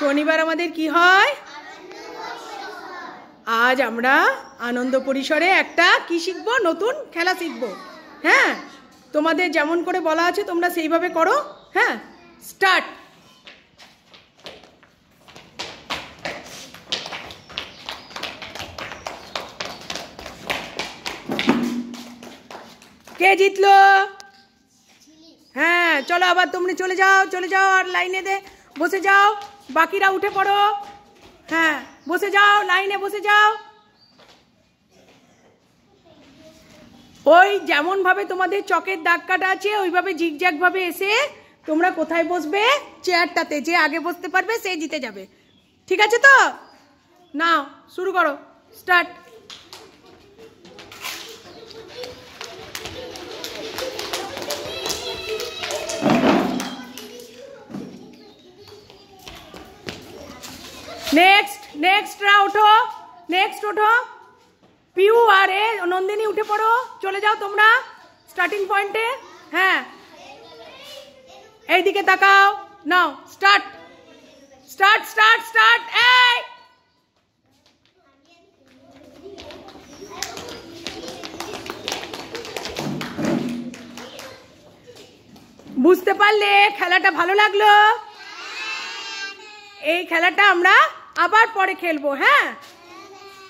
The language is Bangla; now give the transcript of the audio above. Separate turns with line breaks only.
শনিবার আমাদের কি হয়? আজ আমরা আনন্দ পরিসরে একটা কি শিখবো? নতুন খেলা শিখবো। হ্যাঁ, তোমাদের যেমন করে বলা আছে তোমরা সেইভাবে করো। হ্যাঁ, স্টার্ট। কে জিতলো? হ্যাঁ, চলো আবার তোমরা চলে যাও আর লাইনে বসে যাও। বাকিরা উঠে পড়ো। হ্যাঁ, বসে যাও, লাইনে বসে যাও। ওই যেমন ভাবে তোমাদের চকের দাগ কাটা আছে ওইভাবে জিগজ্যাগ ভাবে এসে তোমরা কোথায় বসবে? চেয়ারটাতে। যে আগে বসতে পারবে সে জিতে যাবে। ঠিক আছে তো? নাও শুরু করো, স্টার্ট। নেক্সটরা ওঠো, নেক্সট ওঠো। পিউ আর নন্দিনী উঠে পড়ো, চলে যাও তোমরা স্টার্টিং পয়েন্টে। হ্যাঁ, এইদিকে তাকাও। নাও স্টার্ট স্টার্ট স্টার্ট স্টার্ট। এই বুঝতে পারলে? খেলাটা ভালো লাগলো? এই খেলাটা আমরা আবার পরে খেলবো। হ্যাঁ।